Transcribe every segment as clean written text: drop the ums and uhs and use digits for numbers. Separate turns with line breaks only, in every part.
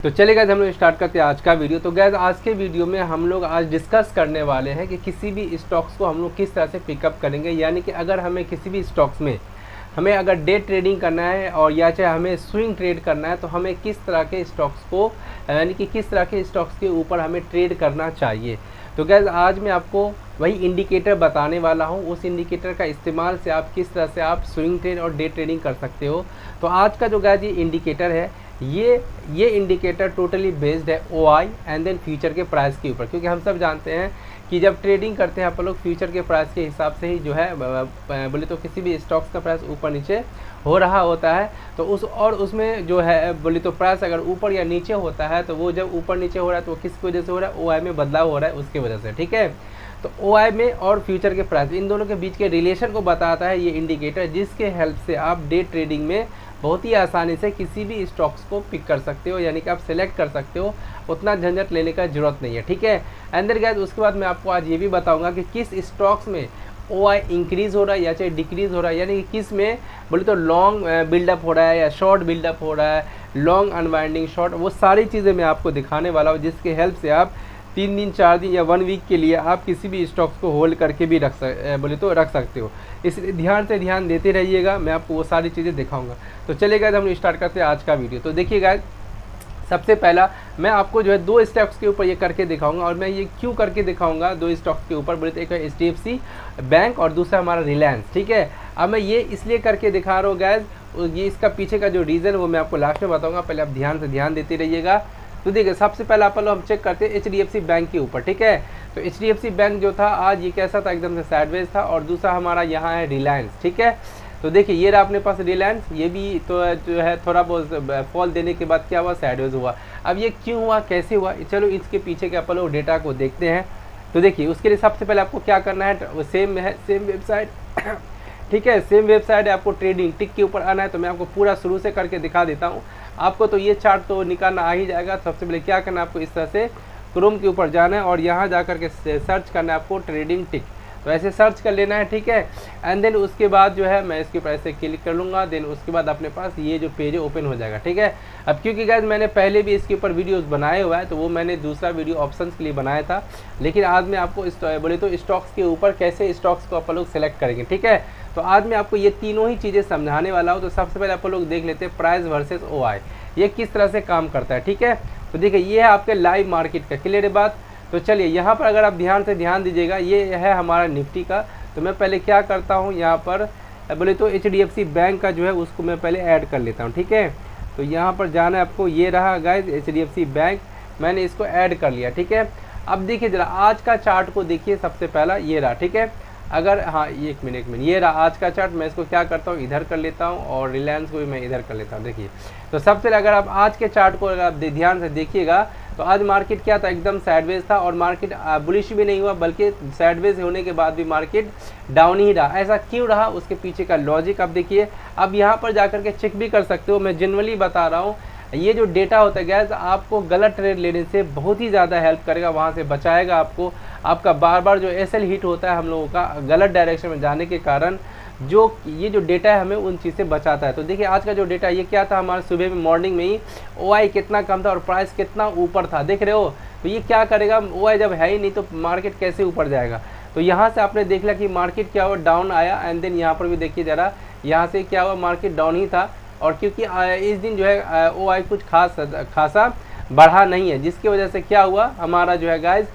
तो चलिए गाइस, हम लोग स्टार्ट करते हैं आज का वीडियो। तो गाइस, आज के वीडियो में हम लोग आज डिस्कस करने वाले हैं कि किसी भी स्टॉक्स को हम लोग किस तरह से पिकअप करेंगे। यानी कि अगर हमें किसी भी स्टॉक्स में हमें अगर डे ट्रेडिंग करना है और या चाहे हमें स्विंग ट्रेड करना है, तो हमें किस तरह के स्टॉक्स को यानी कि किस तरह के स्टॉक्स के ऊपर हमें ट्रेड करना चाहिए। तो गाइस, आज मैं आपको वही इंडिकेटर बताने वाला हूँ। उस इंडिकेटर का इस्तेमाल से आप किस तरह से आप स्विंग ट्रेड और डे ट्रेडिंग कर सकते हो। तो आज का जो गाइस ये इंडिकेटर है, ये इंडिकेटर टोटली बेस्ड है OI एंड देन फ्यूचर के प्राइस के ऊपर, क्योंकि हम सब जानते हैं कि जब ट्रेडिंग करते हैं आप लोग फ्यूचर के प्राइस के हिसाब से ही जो है बोले तो किसी भी स्टॉक्स का प्राइस ऊपर नीचे हो रहा होता है। तो उसमें जो है बोले तो प्राइस अगर ऊपर या नीचे होता है, तो वो जब ऊपर नीचे हो रहा है तो वो किस वजह से हो रहा है, OI में बदलाव हो रहा है उसकी वजह से। ठीक है, तो OI में और फ्यूचर के प्राइस इन दोनों के बीच के रिलेशन को बताता है ये इंडिकेटर, जिसके हेल्प से आप डे ट्रेडिंग में बहुत ही आसानी से किसी भी स्टॉक्स को पिक कर सकते हो, यानी कि आप सेलेक्ट कर सकते हो। उतना झंझट लेने का ज़रूरत नहीं है। ठीक है, अंदर गाइस उसके बाद मैं आपको आज ये भी बताऊंगा कि किस स्टॉक्स में OI इंक्रीज़ हो रहा है या चाहे डिक्रीज़ हो रहा है, यानी कि किस में बोले तो लॉन्ग बिल्डअप हो रहा है या शॉर्ट बिल्डअप हो रहा है, लॉन्ग अनवाइंडिंग शॉर्ट, वो सारी चीज़ें मैं आपको दिखाने वाला हूँ, जिसके हेल्प से आप 3 दिन 4 दिन या 1 वीक के लिए आप किसी भी स्टॉक्स को होल्ड करके भी रख सकते हो। इसलिए ध्यान देते रहिएगा, मैं आपको वो सारी चीज़ें दिखाऊंगा। तो चलिए गाइस, हम स्टार्ट करते हैं आज का वीडियो। तो देखिए गाइस, सबसे पहला मैं आपको जो है 2 स्टॉक्स के ऊपर ये करके दिखाऊंगा, और मैं ये क्यों करके दिखाऊंगा 2 स्टॉक्स के ऊपर। बोले तो एक है HDFC बैंक और दूसरा हमारा रिलायंस। ठीक है, अब मैं ये इसलिए करके दिखा रहा हूँ गाइस, ये इसका पीछे का जो रीज़न वो मैं आपको लास्ट में बताऊँगा, पहले आप ध्यान देते रहिएगा। तो देखिए, सबसे पहले हम चेक करते हैं HDFC बैंक के ऊपर। ठीक है, तो HDFC बैंक जो था आज ये कैसा था, एकदम से साइडवेज था। और दूसरा हमारा यहाँ है रिलायंस। ठीक है, तो देखिए ये रहा अपने पास रिलायंस, ये भी तो जो है थोड़ा बहुत फॉल देने के बाद क्या हुआ, साइडवेज हुआ। अब ये क्यों हुआ, कैसे हुआ, चलो इसके पीछे के अपन लोग डेटा को देखते हैं। तो देखिए, उसके लिए सबसे पहले आपको क्या करना है, सेम वेबसाइट ठीक है, सेम वेबसाइट है, आपको ट्रेडिंग टिक के ऊपर आना है। तो मैं आपको पूरा शुरू से करके दिखा देता हूँ। आपको तो ये चार्ट तो निकालना आ ही जाएगा। सबसे पहले क्या करना है, आपको इस तरह से क्रोम के ऊपर जाना है और यहाँ जा करके सर्च करना है आपको ट्रेडिंग टिक। तो ऐसे सर्च कर लेना है। ठीक है, एंड देन उसके बाद जो है मैं इसके ऊपर ऐसे क्लिक कर लूँगा। देन उसके बाद अपने पास ये जो पेज है ओपन हो जाएगा। ठीक है, अब क्योंकि गाइस मैंने पहले भी इसके ऊपर वीडियोस बनाए हुआ है, तो वो मैंने दूसरा वीडियो ऑप्शंस के लिए बनाया था, लेकिन आज मैं आपको बोले तो स्टॉक्स के ऊपर कैसे स्टॉक्स को आप लोग सेलेक्ट करेंगे। ठीक है, तो आज मैं आपको ये तीनों ही चीज़ें समझाने वाला हूँ। तो सबसे पहले आप लोग देख लेते हैं प्राइस वर्सेस OI ये किस तरह से काम करता है। ठीक है, तो देखिए ये है आपके लाइव मार्केट का, क्लियर है बात। तो चलिए यहाँ पर अगर आप ध्यान दीजिएगा, ये है हमारा निफ्टी का। तो मैं पहले क्या करता हूँ, यहाँ पर बोले तो HDFC बैंक का जो है उसको मैं पहले ऐड कर लेता हूँ। ठीक है, तो यहाँ पर जाना है आपको, ये रहा गाइस HDFC बैंक, मैंने इसको ऐड कर लिया। ठीक है, अब देखिए जरा आज का चार्ट को देखिए, सबसे पहला ये रहा। ठीक है, अगर हाँ एक मिनट ये रहा आज का चार्ट। मैं इसको क्या करता हूँ, इधर कर लेता हूँ, और रिलायंस को भी मैं इधर कर लेता हूँ। देखिए, तो सबसे पहले अगर आप आज के चार्ट को अगर आप ध्यान से देखिएगा, तो आज मार्केट क्या था, एकदम साइडवेज था, और मार्केट बुलिश भी नहीं हुआ, बल्कि साइडवेज होने के बाद भी मार्केट डाउन ही रहा। ऐसा क्यों रहा, उसके पीछे का लॉजिक आप देखिए। अब यहाँ पर जाकर के चेक भी कर सकते हो, मैं जनरली बता रहा हूँ। ये जो डेटा होता है गैस, आपको गलत ट्रेड लेने से बहुत ही ज़्यादा हेल्प करेगा, वहाँ से बचाएगा आपको। आपका बार बार जो SL हिट होता है हम लोगों का गलत डायरेक्शन में जाने के कारण, जो ये जो डेटा है हमें उन चीज़ से बचाता है। तो देखिए आज का जो डेटा ये क्या था, हमारे सुबह में मॉर्निंग में ही OI कितना कम था और प्राइस कितना ऊपर था, देख रहे हो। तो ये क्या करेगा, OI जब है ही नहीं तो मार्केट कैसे ऊपर जाएगा। तो यहाँ से आपने देख लिया कि मार्केट क्या हुआ, डाउन आया। एंड देन यहाँ पर भी देखिए ज़रा, यहाँ से क्या हुआ, मार्केट डाउन ही था। और क्योंकि इस दिन जो है OI कुछ खासा बढ़ा नहीं है, जिसकी वजह से क्या हुआ, हमारा जो है गाइस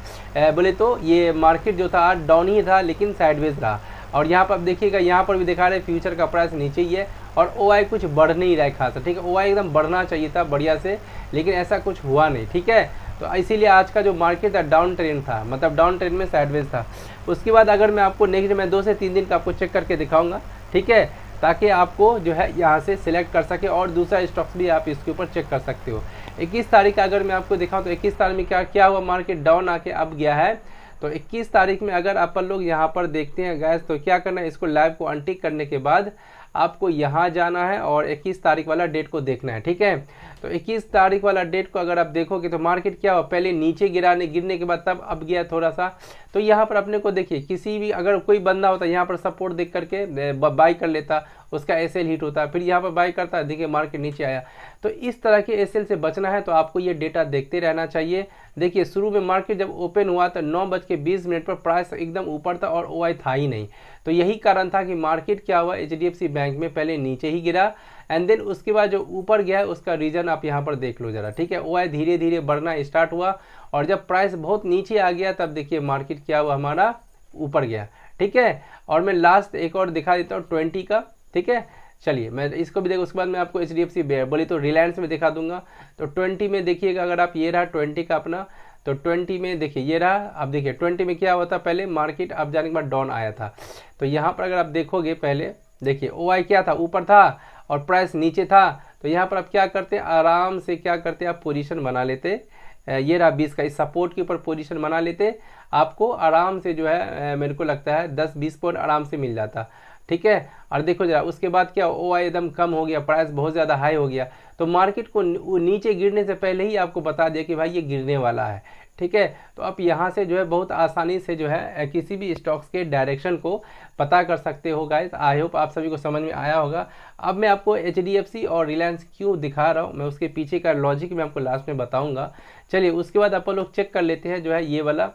बोले तो ये मार्केट जो था आज डाउन ही था, लेकिन साइडवेज रहा। और यहाँ पर देखिएगा, यहाँ पर भी दिखा रहे फ्यूचर का प्राइस नीचे ही है, और OI कुछ बढ़ नहीं रहा है खासा। ठीक है, OI एकदम बढ़ना चाहिए था बढ़िया से, लेकिन ऐसा कुछ हुआ नहीं। ठीक है, तो इसीलिए आज का जो मार्केट था डाउन ट्रेंड था, मतलब डाउन ट्रेंड में साइडवेज था। उसके बाद अगर मैं आपको नेक्स्ट मैं 2 से 3 दिन का आपको चेक करके दिखाऊंगा। ठीक है, ताकि आपको जो है यहाँ से सिलेक्ट कर सके, और दूसरा स्टॉक्स भी आप इसके ऊपर चेक कर सकते हो। 21 तारीख का अगर मैं आपको दिखाऊं, तो 21 तारीख में क्या हुआ, मार्केट डाउन आके अब गया है। तो 21 तारीख में अगर अपन लोग यहाँ पर देखते हैं गैस, तो क्या करना है, इसको लाइव को अनटिक करने के बाद आपको यहाँ जाना है और 21 तारीख वाला डेट को देखना है। ठीक है, तो 21 तारीख वाला डेट को अगर आप देखोगे तो मार्केट क्या हुआ, पहले नीचे गिरने के बाद तब अब गया थोड़ा सा। तो यहाँ पर अपने को देखिए, किसी भी अगर कोई बंदा होता यहाँ पर सपोर्ट देख करके बाई कर लेता, उसका एसएल हिट होता है, फिर यहाँ पर बाई करता है, देखिए मार्केट नीचे आया। तो इस तरह के एसएल से बचना है तो आपको ये डेटा देखते रहना चाहिए। देखिए शुरू में मार्केट जब ओपन हुआ तो 9:20 पर प्राइस एकदम ऊपर था और ओआई था ही नहीं, तो यही कारण था कि मार्केट क्या हुआ, एचडीएफसी बैंक में पहले नीचे ही गिरा एंड देन उसके बाद जो ऊपर गया है उसका रीजन आप यहाँ पर देख लो जरा, ठीक है। ओआई धीरे धीरे बढ़ना स्टार्ट हुआ और जब प्राइस बहुत नीचे आ गया तब देखिए मार्केट क्या हुआ, हमारा ऊपर गया, ठीक है। और मैं लास्ट एक और दिखा देता हूँ 20 का, ठीक है। चलिए मैं इसको भी देखो, उसके बाद मैं आपको एचडीएफसी बोली तो रिलायंस में दिखा दूंगा। तो 20 में देखिएगा, अगर आप ये रहा 20 का अपना, तो 20 में देखिए ये रहा। अब देखिए 20 में क्या हुआ था, पहले मार्केट अब जाने के बाद डाउन आया था। तो यहाँ पर अगर आप देखोगे पहले देखिए ओआई क्या था, ऊपर था और प्राइस नीचे था। तो यहाँ पर आप क्या करते, आराम से क्या करते, आप पोजीशन बना लेते, ये रहा 20 का, इस सपोर्ट के ऊपर पोजीशन बना लेते, आपको आराम से जो है मेरे को लगता है 10-20 पॉइंट आराम से मिल जाता, ठीक है। और देखो जरा उसके बाद क्या, ओआई एकदम कम हो गया, प्राइस बहुत ज़्यादा हाई हो गया, तो मार्केट को नीचे गिरने से पहले ही आपको बता दिया कि भाई ये गिरने वाला है, ठीक है। तो आप यहाँ से जो है बहुत आसानी से जो है किसी भी स्टॉक्स के डायरेक्शन को पता कर सकते हो गाइस। आई होप आप सभी को समझ में आया होगा। अब मैं आपको एचडीएफसी और रिलायंस क्यों दिखा रहा हूँ, मैं उसके पीछे का लॉजिक मैं आपको लास्ट में बताऊँगा। चलिए उसके बाद आप लोग चेक कर लेते हैं जो है ये वाला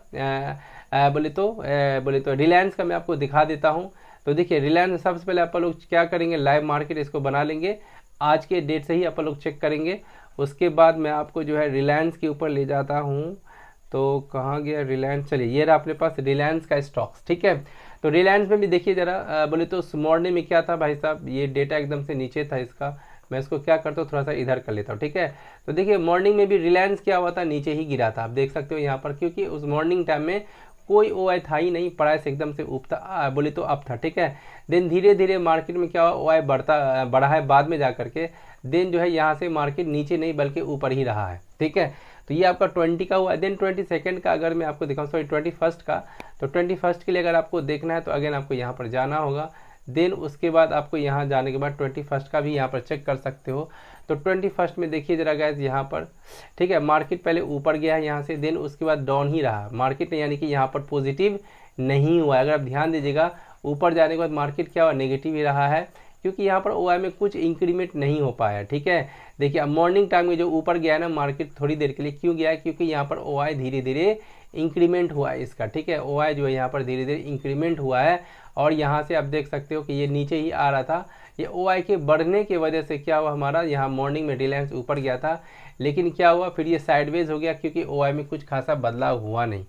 बोले तो रिलायंस का मैं आपको दिखा देता हूँ। तो देखिए रिलायंस सबसे पहले आप लोग क्या करेंगे, लाइव मार्केट इसको बना लेंगे, आज के डेट से ही आप लोग चेक करेंगे। उसके बाद मैं आपको जो है रिलायंस के ऊपर ले जाता हूँ। तो कहाँ गया रिलायंस, चलिए ये रहा अपने पास रिलायंस का स्टॉक्स, ठीक है। तो रिलायंस में भी देखिए जरा, बोले तो मॉर्निंग में क्या था भाई साहब, ये डेटा एकदम से नीचे था इसका, मैं इसको क्या करता हूँ थोड़ा सा इधर कर लेता हूँ, ठीक है। तो देखिए मॉर्निंग में भी रिलायंस क्या हुआ था, नीचे ही गिरा था, आप देख सकते हो यहाँ पर, क्योंकि उस मॉर्निंग टाइम में कोई ओआई था ही नहीं, प्राइस एकदम से बोले तो अप था, ठीक है। देन धीरे धीरे मार्केट में क्या हुआ, ओआई बढ़ा है बाद में जा करके, देन जो है यहाँ से मार्केट नीचे नहीं बल्कि ऊपर ही रहा है, ठीक है। तो ये आपका 20 का हुआ। देन 22 का अगर मैं आपको दिखाऊँ, सॉरी 21 का, तो 21 के लिए अगर आपको देखना है तो अगेन आपको यहाँ पर जाना होगा। देन उसके बाद आपको यहाँ जाने के बाद 21 का भी यहाँ पर चेक कर सकते हो। तो 21 में देखिए जरा गाइस यहाँ पर, ठीक है, मार्केट पहले ऊपर गया है यहाँ से, देन उसके बाद डाउन ही रहा मार्केट, यानी कि यहाँ पर पॉजिटिव नहीं हुआ। अगर आप ध्यान दीजिएगा ऊपर जाने के बाद मार्केट क्या हुआ, नेगेटिव ही रहा है, क्योंकि यहाँ पर ओआई में कुछ इंक्रीमेंट नहीं हो पाया, ठीक है। देखिए अब मॉर्निंग टाइम में जो ऊपर गया है ना मार्केट थोड़ी देर के लिए, क्यों गया है, क्योंकि यहाँ पर ओआई धीरे धीरे इंक्रीमेंट हुआ है इसका, ठीक है। ओआई जो है यहाँ पर धीरे धीरे इंक्रीमेंट हुआ है और यहाँ से आप देख सकते हो कि ये नीचे ही आ रहा था। ये ओआई के बढ़ने की वजह से क्या हुआ, हमारा यहाँ मॉर्निंग में रिलायंस ऊपर गया था, लेकिन क्या हुआ फिर ये साइडवेज हो गया, क्योंकि ओआई में कुछ खासा बदलाव हुआ नहीं,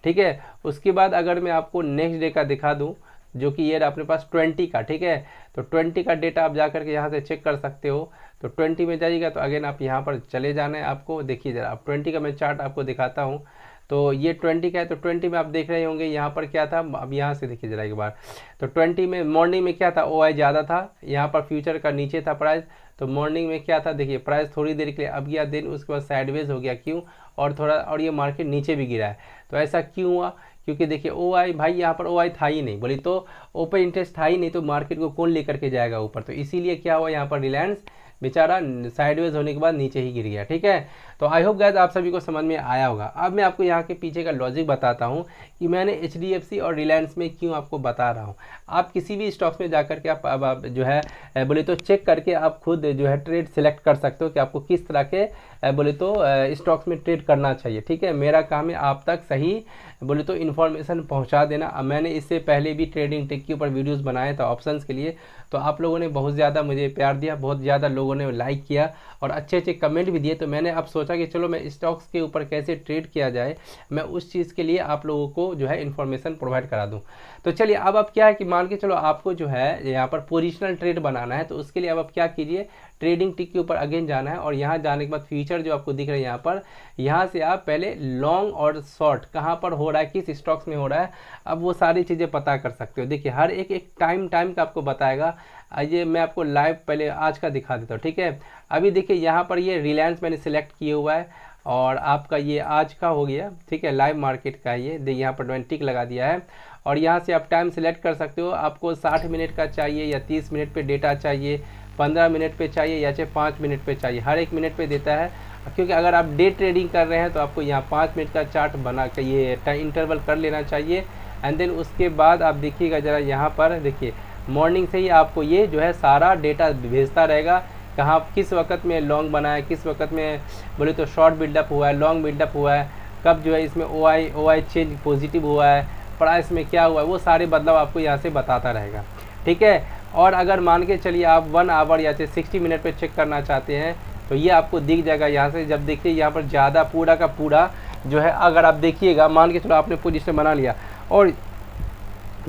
ठीक है। उसके बाद अगर मैं आपको नेक्स्ट डे का दिखा दूँ, जो कि ये अपने पास 20 का, ठीक है। तो 20 का डेटा आप जा करके यहाँ से चेक कर सकते हो। तो 20 में जाइएगा तो अगेन आप यहाँ पर चले जाना है आपको। देखिए जरा आप 20 का मैं चार्ट आपको दिखाता हूँ। तो ये 20 का है, तो 20 में आप देख रहे होंगे यहाँ पर क्या था, अब यहाँ से देखिए जरा एक बार। तो 20 में मॉर्निंग में क्या था, ओआई ज़्यादा था, यहाँ पर फ्यूचर का नीचे था प्राइस। तो मॉर्निंग में क्या था, देखिए प्राइस थोड़ी देर के लिए अब गया, दिन उसके बाद साइडवेज हो गया, क्यों, और थोड़ा और ये मार्केट नीचे भी गिरा है। तो ऐसा क्यों हुआ, क्योंकि देखिए ओआई भाई यहाँ पर ओआई था ही नहीं, बोली तो ओपन इंटरेस्ट था ही नहीं, तो मार्केट को कौन लेकर के जाएगा ऊपर। तो इसीलिए क्या हुआ, यहाँ पर रिलायंस बेचारा साइडवेज होने के बाद नीचे ही गिर गया, ठीक है। तो आई होप गाइस आप सभी को समझ में आया होगा। अब मैं आपको यहाँ के पीछे का लॉजिक बताता हूँ कि मैंने एचडीएफसी और रिलायंस में क्यों आपको बता रहा हूँ। आप किसी भी स्टॉक्स में जाकर के आप जो है बोले तो चेक करके आप खुद जो है ट्रेड सिलेक्ट कर सकते हो कि आपको किस तरह के बोले तो स्टॉक्स में ट्रेड करना चाहिए, ठीक है। मेरा काम है आप तक सही बोले तो इन्फॉर्मेशन पहुंचा देना। अब मैंने इससे पहले भी ट्रेडिंग टेक के ऊपर वीडियोस बनाए थे ऑप्शंस के लिए, तो आप लोगों ने बहुत ज़्यादा मुझे प्यार दिया, बहुत ज़्यादा लोगों ने लाइक किया और अच्छे अच्छे कमेंट भी दिए। तो मैंने अब सोचा कि चलो मैं स्टॉक्स के ऊपर कैसे ट्रेड किया जाए, मैं उस चीज़ के लिए आप लोगों को जो है इन्फॉर्मेशन प्रोवाइड करा दूँ। तो चलिए अब क्या है कि मान के चलो आपको जो है यहाँ पर पोजिशनल ट्रेड बनाना है, तो उसके लिए अब आप क्या कीजिए, ट्रेडिंग टिक के ऊपर अगेन जाना है और यहाँ जाने के बाद फ्यूचर जो आपको दिख रहे हैं यहाँ पर, यहाँ से आप पहले लॉन्ग और शॉर्ट कहाँ पर हो रहा है, किस स्टॉक्स में हो रहा है, अब वो सारी चीज़ें पता कर सकते हो। देखिए हर एक टाइम का आपको बताएगा। ये मैं आपको लाइव पहले आज का दिखा देता हूँ, ठीक है। अभी देखिए यहाँ पर ये रिलायंस मैंने सिलेक्ट किया हुआ है और आपका ये आज का हो गया, ठीक है, लाइव मार्केट का ये देखिए यहाँ पर टिक लगा दिया है और यहाँ से आप टाइम सेलेक्ट कर सकते हो। आपको 60 मिनट का चाहिए या 30 मिनट पे डेटा चाहिए, 15 मिनट पे चाहिए या चाहे 5 मिनट पे चाहिए, हर एक मिनट पे देता है। क्योंकि अगर आप डे ट्रेडिंग कर रहे हैं तो आपको यहाँ 5 मिनट का चार्ट बना के ये इंटरवल कर लेना चाहिए। एंड देन उसके बाद आप देखिएगा ज़रा यहाँ पर देखिए मॉर्निंग से ही आपको ये जो है सारा डेटा भेजता रहेगा, कहाँ किस वक्त में लॉन्ग बना है, किस वक्त में बोले तो शॉर्ट बिल्डअप हुआ है, लॉन्ग बिल्डअप हुआ है, कब जो है इसमें ओ आई चेंज पॉजिटिव हुआ है, प्राइस में क्या हुआ है, वो सारे बदलाव आपको यहाँ से बताता रहेगा। ठीक है। और अगर मान के चलिए आप 1 आवर या 60 मिनट पे चेक करना चाहते हैं तो ये आपको दिख जाएगा यहाँ से। जब देखिए यहाँ पर ज़्यादा पूरा का पूरा जो है, अगर आप देखिएगा, मान के चलो आपने पोजीशन बना लिया और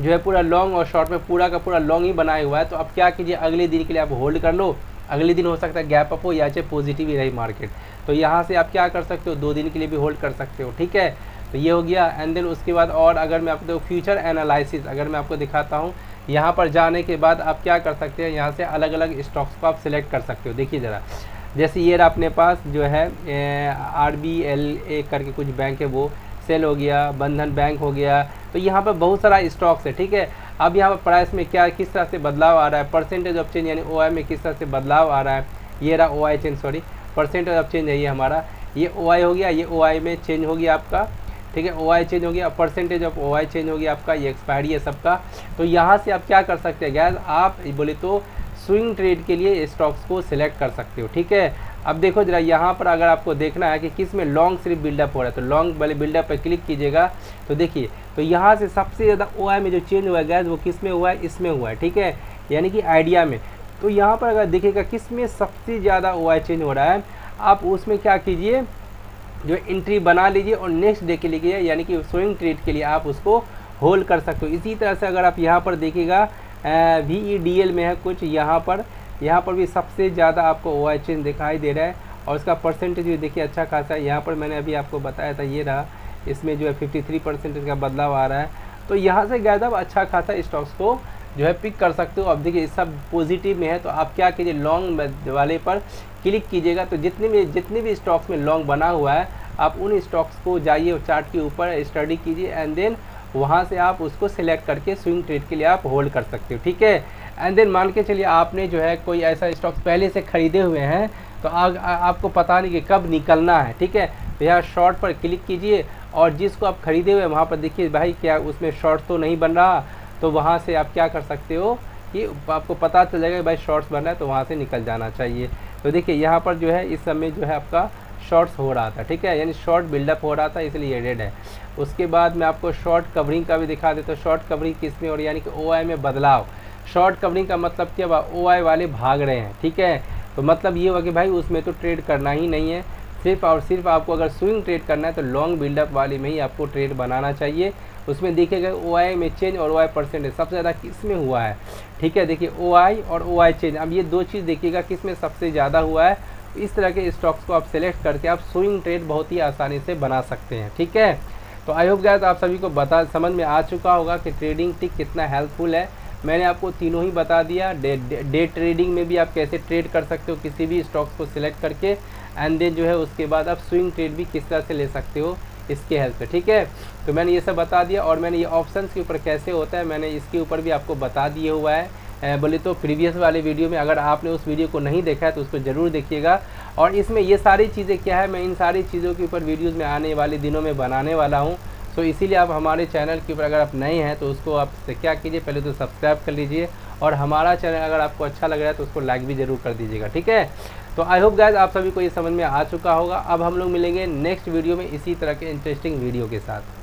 जो है पूरा लॉन्ग और शॉर्ट में पूरा का पूरा लॉन्ग ही बनाया हुआ है, तो अब क्या कीजिए, अगले दिन के लिए आप होल्ड कर लो। अगले दिन हो सकता है गैप अप हो या चाहे पॉजिटिव ही रही मार्केट, तो यहाँ से आप क्या कर सकते हो, 2 दिन के लिए भी होल्ड कर सकते हो। ठीक है, तो ये हो गया। एंड देन उसके बाद और अगर मैं आपको फ्यूचर एनालिसिस अगर मैं आपको दिखाता हूँ, यहाँ पर जाने के बाद आप क्या कर सकते हैं, यहाँ से अलग अलग स्टॉक्स को आप सिलेक्ट कर सकते हो। देखिए ज़रा, जैसे ये अपने पास जो है RBLA करके कुछ बैंक है, वो सेल हो गया, बंधन बैंक हो गया, तो यहाँ पर बहुत सारा स्टॉक्स है। ठीक है, अब यहाँ पर प्राइस में क्या किस तरह से बदलाव आ रहा है, परसेंटेज ऑफ चेंज यानी OI में किस तरह से बदलाव आ रहा है, ये रहा OI change, sorry percentage of change है ये हमारा, ये OI हो गया, ये OI में चेंज हो गया आपका। ठीक है, OI चेंज हो गया, परसेंटेज ऑफ OI चेंज हो गया आपका, ये एक्सपायरी है सबका। तो यहाँ से आप क्या कर सकते हैं गैस, आप बोले तो स्विंग ट्रेड के लिए स्टॉक्स को सिलेक्ट कर सकते हो। ठीक है, अब देखो जरा यहाँ पर अगर आपको देखना है कि किस में लॉन्ग सिर्फ बिल्डअप हो रहा है, तो लॉन्ग वाले बिल्डअप पर क्लिक कीजिएगा तो देखिए, तो यहाँ से सबसे ज़्यादा OI में जो चेंज हुआ है गैस, वो किस में हुआ है, इसमें हुआ है। ठीक है, यानी कि आइडिया में। तो यहाँ पर अगर देखिएगा किस में सबसे ज़्यादा OI चेंज हो रहा है, आप उसमें क्या कीजिए, जो एंट्री बना लीजिए और नेक्स्ट डे के लिए यानी कि स्विंग ट्रेड के लिए आप उसको होल्ड कर सकते हो। इसी तरह से अगर आप यहाँ पर देखिएगा VEDL में है कुछ, यहाँ पर भी सबसे ज़्यादा आपको OI चेंज दिखाई दे रहा है और उसका परसेंटेज भी देखिए अच्छा खासा है। यहाँ पर मैंने अभी आपको बताया था, ये रहा, इसमें जो है 53% का बदलाव आ रहा है। तो यहाँ से ज़्यादा अच्छा खासा स्टॉक्स को जो है पिक कर सकते हो। अब देखिए सब पॉजिटिव में है, तो आप क्या कीजिए, लॉन्ग वाले पर क्लिक कीजिएगा, तो जितने भी स्टॉक्स में लॉन्ग बना हुआ है, आप उन स्टॉक्स को जाइए और चार्ट के ऊपर स्टडी कीजिए एंड देन वहाँ से आप उसको सिलेक्ट करके स्विंग ट्रेड के लिए आप होल्ड कर सकते हो। ठीक है, एंड देन मान के चलिए आपने जो है कोई ऐसा स्टॉक पहले से ख़रीदे हुए हैं, तो आपको पता नहीं कि कब निकलना है। ठीक है, तो यहाँ शॉर्ट पर क्लिक कीजिए और जिसको आप ख़रीदे हुए वहाँ पर देखिए भाई क्या उसमें शॉर्ट तो नहीं बन रहा, तो वहाँ से आप क्या कर सकते हो कि आपको पता चल जाएगा कि भाई शॉर्ट्स बन रहा है, तो वहाँ से निकल जाना चाहिए। तो देखिए यहाँ पर जो है इस समय जो है आपका शॉर्ट्स हो रहा था। ठीक है, यानी शॉर्ट बिल्डअप हो रहा था, इसलिए ये रेड है। उसके बाद मैं आपको शॉर्ट कवरिंग का भी दिखा देता हूँ। शॉर्ट कवरिंग किस में और यानी कि OI में बदलाव। शॉर्ट कवरिंग का मतलब क्या हुआ, OI वाले भाग रहे हैं। ठीक है, तो मतलब ये हुआ कि भाई उसमें तो ट्रेड करना ही नहीं है, सिर्फ और सिर्फ आपको अगर स्विंग ट्रेड करना है तो लॉन्ग बिल्डअप वाले में ही आपको ट्रेड बनाना चाहिए। उसमें देखिएगा OI में चेंज और OI परसेंटेज सबसे ज़्यादा किस में हुआ है। ठीक है, देखिए OI और OI चेंज, अब ये 2 चीज़ देखिएगा किस में सबसे ज़्यादा हुआ है। इस तरह के स्टॉक्स को आप सेलेक्ट करके आप स्विंग ट्रेड बहुत ही आसानी से बना सकते हैं। ठीक है, तो आई होप गाइस आप सभी को समझ में आ चुका होगा कि ट्रेडिंग टिक कितना हेल्पफुल है। मैंने आपको तीनों ही बता दिया। डे ट्रेडिंग में भी आप कैसे ट्रेड कर सकते हो किसी भी स्टॉक्स को सिलेक्ट करके, एंड देन जो है उसके बाद आप स्विंग ट्रेड भी किस तरह से ले सकते हो इसके हेल्प से। ठीक है, तो मैंने ये सब बता दिया और मैंने ये ऑप्शंस के ऊपर कैसे होता है मैंने इसके ऊपर भी आपको बता दिया हुआ है। बोले तो प्रीवियस वाले वीडियो में, अगर आपने उस वीडियो को नहीं देखा है तो उसको ज़रूर देखिएगा। और इसमें ये सारी चीज़ें क्या है, मैं इन सारी चीज़ों के ऊपर वीडियोज़ में आने वाले दिनों में बनाने वाला हूँ। सो इसीलिए आप हमारे चैनल के ऊपर अगर आप नए हैं तो उसको आप क्या कीजिए, पहले तो सब्सक्राइब कर लीजिए और हमारा चैनल अगर आपको अच्छा लग रहा है तो उसको लाइक भी ज़रूर कर दीजिएगा। ठीक है, तो आई होप गाइस आप सभी को ये समझ में आ चुका होगा। अब हम लोग मिलेंगे नेक्स्ट वीडियो में इसी तरह के इंटरेस्टिंग वीडियो के साथ।